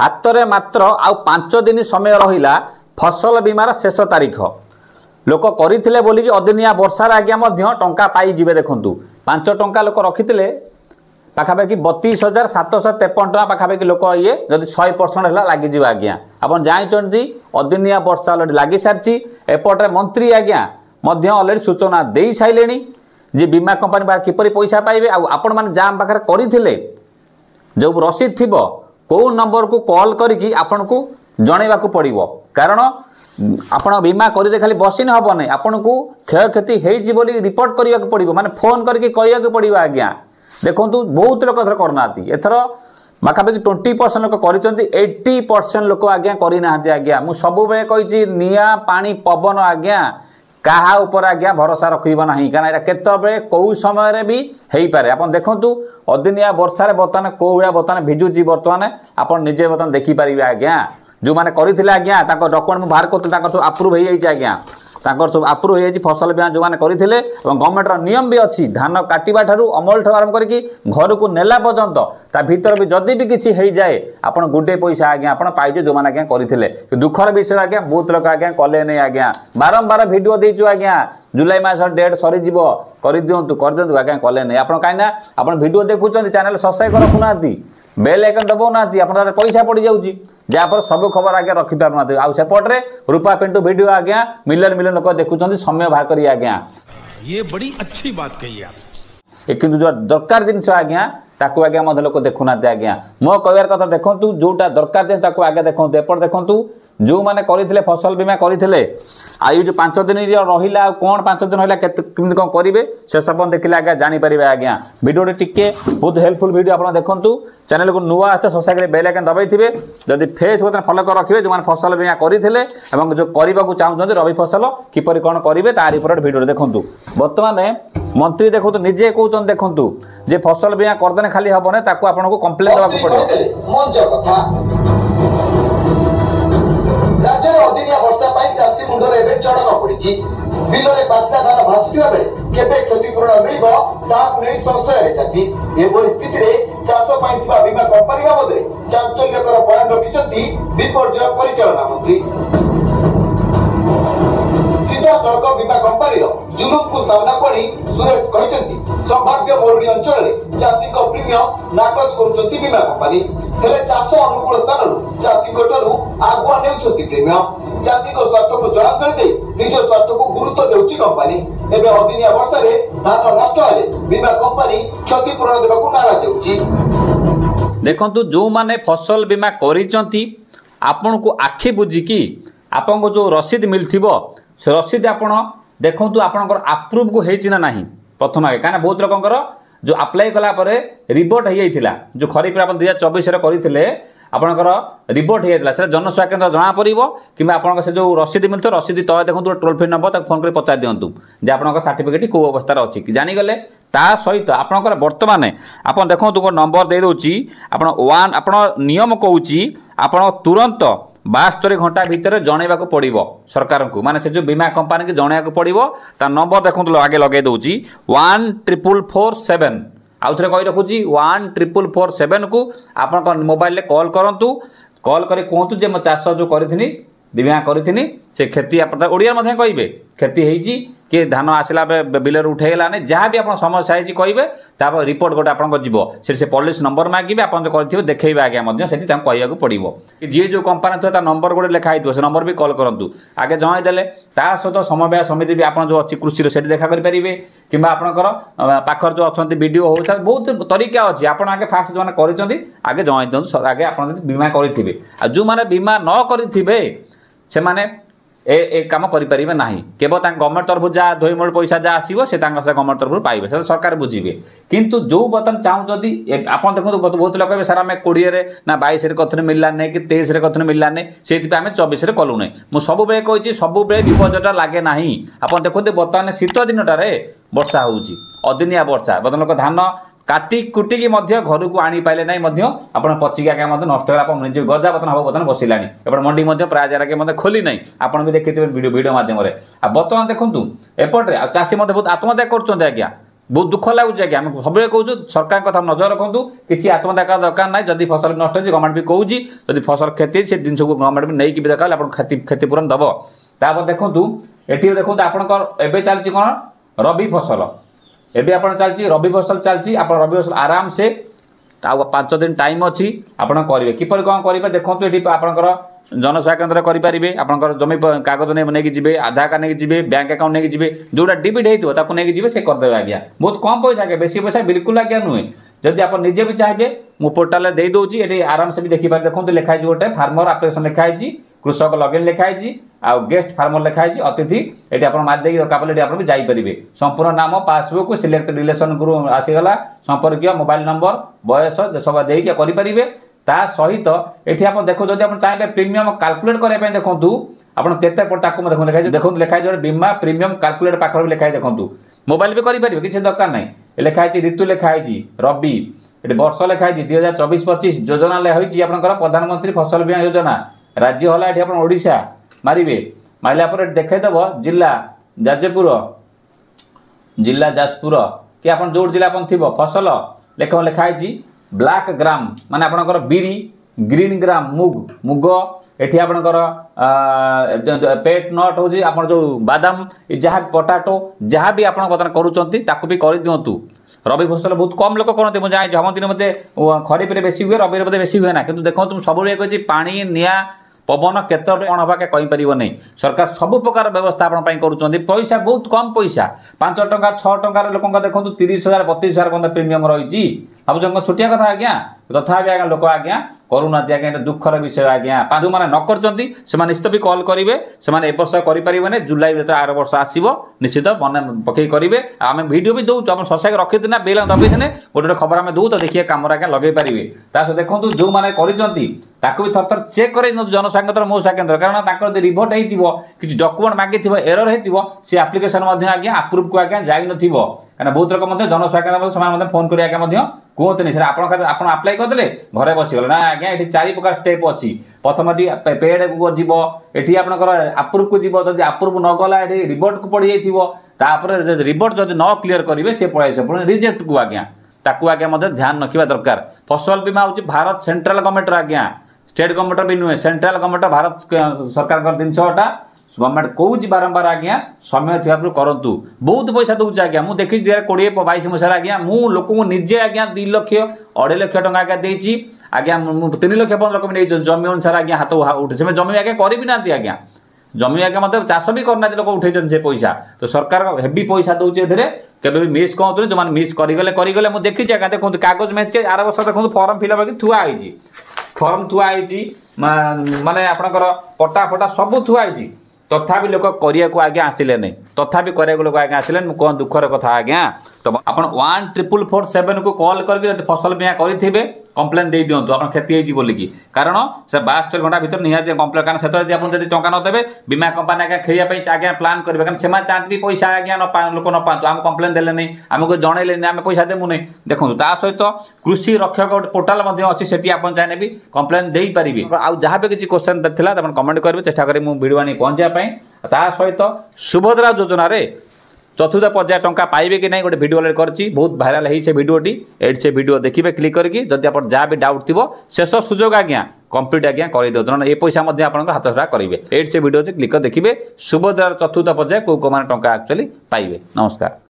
हाथ में मात्र आउ 5 दिन समय रहा फसल बीमार शेष तारीख लोक करते बोलिकी अदिनिया वर्षार आज्ञा टंका पाइबे। देखूँ 5 टंका लोक रखी पाखापाखि 32,753 टका पाखापाखि लोक ये जब 100% है लगिज आज्ञा आप जानते अदिनिया वर्षा अलरेडी लगी सारी एपटे मंत्री आज्ञा अलरेडी सूचना दे सारे जे बीमा कंपनी बाहर किपर पैसा पाइबे आपण मैंने जहाँ पाखे करते जो रसीद थी कौ नंबर को कॉल करके आपन को जनइबा पड़ो कारण आपण बीमा करदे खाली बसिन हम ना आपन को क्षय क्षति होली रिपोर्ट करने को पड़ो माने फोन करके कहवाक पड़ो आज्ञा। देखो बहुत लोग एथर करना एथर पाखापाखि 20% लोक कर 80% लोक आज्ञा करना आज्ञा मु सब बेले कही निया पानी पवन आज्ञा कहा ऊपर आज्ञा भरोसा रखिब ना कारण केतबे कौ समय भी हो पारे आप देखूँ अदिनिया वर्षा बर्तमान कौ भाया बर्तमान भिजुची बर्तमान आप निजे बर्तमान देखिपारे आज्ञा जो मैंने करते आज्ञा डॉक्यूमेंट बाहर कर सब अप्रूव हो जाए आज्ञा सब अप्रूव हो फसल बीमा जो मैंने करते गवर्नमेंटर नियम भी अच्छी धान काटा ठार अमल ठार आरंभ करके घर को नेला पर्यंत ता भीतर भी जदि भी किसी हो जाए आपड़ गोटे पैसा आज्ञा आप पाइजे जो मैंने आज्ञा करते दुखर विषय आज्ञा बहुत लोग आज्ञा कले नहीं आज्ञा बारंबार भिडियो देचु आज्ञा जुलाई मास डेट सरीज कर दिंतु आज्ञा कले नहीं आप कहीं आप भिडियो देखुं चैनल सब्सक्राइब रखुना बेल आइकन दबाऊना आप पैसा पड़ जाऊँगी जहाँपर सब खबर आज्ञा रखिपार आउ सेपटे रूपा पिंटू वीडियो आज्ञा मिलियन मिलियन लोग देखुं समय बाहर कर आज्ञा ये बड़ी अच्छी बात कही आप किंतु जो दरकार जिनस आज्ञा ताकू आज्ञा लोक देखुना आज्ञा मो कहर कथा देखूँ जोटा दरकार जिन आगे देखूँ एपट देखूँ जो मैंने करते फसल बीमा करते आई जो 5 दिन रहा कौन 5 दिन रहा कमी कौन करेंगे से सब देखिए आज्ञा जानीपर आज्ञा वीडियो टिके बहुत हेल्पफुल वीडियो आप देखूँ चैनल को नुआ आते सब्सक्राइब बेल आइकन दबाई थे जब फेसबुक फॉलो कर रखिए जो मैंने फसल बीमा करते जो करने को चाहते रवि फसल किपर कौन करेंगे तार ऊपर वीडियो देखूँ बर्तमान मंत्री देखो निजे कहते देखूँ जे फसल बीमा करदे खाली हम ना आपको कंप्लेन देवाक पड़े राज्य अदिनिया वर्षा चाषी मुंडर एवं चढ़क पड़ी बिलरे बाछला धान भासुवा बेले केबे क्षतिपूरण मिल नहीं संशय चाषी एभली स्थित चाष बीमा कंपनी बाबद चांचल्यकर बयान रखिंट विपर्यय परिचालना मंत्री सीधा सड़क बीमा कंपनी जुलुम को सामना पड़ी सुरेश कहते संभाव्य मरुड़ी अंचल चाषी प्रीमियम नाकच कर बीमा कंपनी हेले चाष अनुकूल स्थान चाषी आगुआ ने प्रीमियम चाषी स्वार्थ को जड़ांजलि दे निज स्वार्थ को गुरुत्व देउची कंपनी एबे अदिनिया वर्षा रे धान नष्ट हेले बीमा कंपनी क्षतिपूरण देबाकू नाराज होउची। देखंतु जो माने फसल बीमा करिसंती आपन को आखि बुझिकी आपन को जो रसीद मिलथिबो से रसीद आपण देखंतु आपनकर अप्रूव को हेछि ना नाही प्रथम आगे काना बहुत लोकंकर जो अप्लाई कला परे रिपोर्ट हो जाइथिला जो खरीफ आप 2024 रे करिथिले आपनकर रिपोर्ट हो जाइथिला से जनसेवा केंद्र जना पड़िबो किबा आपनकर से जो रसीद मिलतो रसीद तळे देखंतु टोल फ्री नंबर तक फोन कर पचार दियंतु जे आपनकर सर्टिफिकेट को अवस्था रे अछि कि जानि गले ता सहित आपनकर वर्तमान आपन देखंतु को नंबर दे दोछि आपन 1 आपन नियम कहूछि आपन तुरंत 72 घंटा भितर जनइबा पड़ो सरकार को माने से जो बीमा कंपनी की जनइबा पड़ो ता नंबर देखो आगे लगे दूची 14447 आउ थे कही रखुची 14447 को आप मोबाइल कॉल करूँ कॉल कर कहतु जे मो चाष जो करी बीमा करी से क्षति ओडिया कहे क्षति होती किए धान आसला बिलर उठेगलाने जहाँ भी आप समस्या होती कहे रिपोर्ट गोटे आप जी पॉलिसी नंबर मागे आप जो देखेबे आज्ञा से कहवाक पड़ो जी जो कंपनी थोड़ा नंबर गोटे लिखाई से नंबर भी कॉल करूँ आगे जमाई देले सहित समवाय समिति भी आप जो अच्छी कृषि से देखा करेंगे कि आपंकर पाखर जो अच्छा वीडियो हो बहुत तरीका अच्छी आप आगे फास्ट जो कर आगे जमाई दिखाँ आगे आप बीमा करेंगे जो मैंने बीमा न करेंगे से माने ए काम करें ना केवल गवर्नमेंट तरफ जहाँ धोई मोड़ पैसा जहाँ आसो से गवर्नमेंट तरफ पाइबे से सरकार बुझे किंतु जो बर्तमान चाहूँगी आप देखो बहुत लोग कहे सार आम 20 ना 22 कथन मिलला नहीं कि 23 कथन मिलला नहीं से आम 24 कलु नहीं मुझे सब कही सब विपर्ययटा लगे ना आप देखते बर्तमान शीत दिनटारे वर्षा होउची अदिनिया वर्षा बर्तमान लोक धान काटी कुटिकी घर को आनी पाइले ना आप पचिकी आगे नष्ट निजे गजा बर्तन हम बर्तन बसला एपटे मंडी प्राय जगह खोली ना आप देखिए वीडियो माध्यम बर्तमान देखूँ एपटे चाषी बहुत आत्महत्या कर बहुत दुख लगुच आज्ञा आम सब कहूँ सरकार कथा नजर रखु किसी आत्महत्या कर दरकार ना जदि फसल नष्ट हो गवर्नमेंट भी कहूँ जदि फसल क्षति से जिन को गवर्नमेंट भी नहीं दरकार आप क्षतिपूरण दब तापर देखूँ ये देखो आपंकर एवं चलती कौन रबी फसल एवं आप चलती रबी फसल चलती आप रबी फसल आराम से 5 दिन टाइम अच्छी आप करेंगे किपर कौन करेंगे देखो ये आपंकर जनसेवा केन्द्र करेंगे आपंकर जमी कागज नहीं जी आधार कार्ड नहीं जी बैंक अकाउंट नहीं जी जोटा डिबिट होता नहीं जी से करदे आज्ञा बहुत कम पैसा आज्ञा बेसी पैसा बिल्कुल आज्ञा नुहे जदि आप निजे भी चाहिए मु पोर्टाल दे दूसरी ये आराम से भी देखिए देखो लिखाई गोटे फार्मर आप्लिकेसन लिखाई कृषक लगइन लिखाई आ गेस्ट फार्मर लिखाई अतिथि ये आप मारिदे दरकार आप भी जापरेंगे संपूर्ण नाम पासबुक सिलेक्ट रिलेसन ग्रुप आसीगला संपर्क मोबाइल नंबर बयस सब देके करेंगे ता सहित ये आप देखो जब आप चाहिए प्रीमियम काल्कुलेट करने देखूँ आप लिखाई देखो लिखाई जो बीमा प्रीमियम काल्कुलेट पाखर भी लिखाई देखूँ मोबाइल भी करेंगे किसी दरकार ना लिखाई ऋतु लिखाई रबी ये वर्ष लिखाई 2024-25 योजना होती प्रधानमंत्री फसल बीमा योजना राज्य होला ये ओडिशा मारे मारे देखईदेव जिला जाजपुर जिला जाजपुर कि आप जो जिला थी फसल लिखाई ब्लैक ग्राम माने आपनकर बिरी ग्रीन ग्राम मुग मुग एठी आपनकर पेट नट हो आप जो बादाम जहाँ पोटाटो जहाँ भी आप करुँच ताकू भी कर दिंतु रबी फसल बहुत कम लोक करते मुझे जाए जमती मत खरीफ में बेसी हुए रबी में बेसी हुए ना कि देखो तुम सब कही पानी निआ पवन केतर कौन हवा कहीपर नहीं सरकार सब प्रकार व्यवस्था आपंपाई करुँच पैसा बहुत कम पैसा 5 टंका 6 टंकार लोक देखो 30,000 32,000 पर्यटन प्रीमियम रही भाव छोटिया कथा आज्ञा तथापि आज्ञा लोक आज्ञा करूना आज्ञा दुखर विषय आज्ञा जो मैंने न कर निश्चित भी कल करेंगे से वर्ष करें जुलाई जो आर वर्ष आसो निश्चित मन पकई करेंगे आम भिड भी दौर आप शशा रखी ना बेल दबी गोटे गोटे खबर आम दौ तो देखिए कम आज्ञा लगे पारे सहित देखो जो मैंने कर भी थर थर चेक कर जनसेवा केन्द्र मौसा केन्द्र कारण रिभोट हो किसी डॉक्यूमेंट मागी एरर हो सी आप्लिकेसन आज्ञा अप्रूव को आज्ञा जाई न कहीं बहुत लोग जनसेवा केन्द्र फोन कर आज्ञा कहते आप आप्लाय करदे घरे बसीगले ना आज्ञा ये 4 प्रकार स्टेप अच्छी प्रथम पेड को जीव ये आपंकर अप्रूव को जीव जब अप्रूव न गला ये रिपोर्ट को पड़ जापर रिपोर्ट जब न क्लीयर करेंगे सी पड़े से पुणी रिजेक्ट को आज्ञा ताकू आज्ञा ध्यान रखा दरकार फसल बीमा हूँ भारत सेंट्रल गवर्नमेंट आज्ञा स्टेट गवर्नमेंट भी नुहे सेंट्रल गवर्नमेंट भारत सरकार जिनटा गवर्नमेंट कौच बारंबार आज्ञा समय थी करूँ बहुत पैसा दूसरी आज्ञा मुझे देखी 2020-22 मसीह आज्ञा मु लोक निजे आज्ञा 2 लाख 2.5 लाख टका आज्ञा देती आज्ञा 3 लाख 15 लाख नहीं जमी अनुसार आज्ञा हाथ उठे से जमी आज्ञा कर भी ना आज्ञा जमी आज्ञा मतलब चाष भी करना लोक उठे से पैसा तो सरकार हेवी पैसा दूसरे केवे भी मिस कहते जो मैंने मिस करगले मुझे देखी आज्ञा देखो कागज मेचे आर वर्ष देखो फर्म फिलअप थुआई फर्म थुआई माने आपणकर पटा फटा सब थुआई तथापि लोक करिया को आज्ञा आसिले नहीं तथापि करिया लोक आज्ञा आसिले कौन दुखर कथा आज्ञा तो आप 14447 को कॉल करके फसल बीमा करेंगे कम्प्लेन दे दिंतु आप क्षति होती बोलिकी कारण से 72 घंटा भर निहाती कम्प्लेन कारण से आप टंका नदेवे बीमा कंपानी आज्ञा खेलिया आज्ञा प्लान करेंगे कारण से चाहते भी पैसा आज्ञा लोक न पातु आम कम्प्लेन देले नहीं आमको जनइले आम पैसा देमु नहीं देखो ता सहित कृषि रक्षक गोटे पोर्टाल अच्छी से आप चाहे भी कम्प्लेन दे पारे आउ जहाँ भी किसी क्वेश्चन था कमेंट करेंगे चेष्टा करें भिडियो आनी पहुँचापी ता सहित सुभद्रा योजना चतुर्थ पर्याय टंका पाइबे कि नहीं गोटे भिडियो अलरेडी करछि बहुत भाइराल है से भिडियोटी एट से भिडियो देखिए क्लिक करके जदि आप जहाँ भी डाउट थी शेष सुजोग आज्ञा कंप्लीट आज्ञा कर दिखाँ ये पैसा आप हाथ छड़ा करेंगे एट से भिडियो क्लिक कर देखिए सुभद्रार चतुर्थ पर्याय कौ कौ टंका एक्चुअली पाइबे। नमस्कार।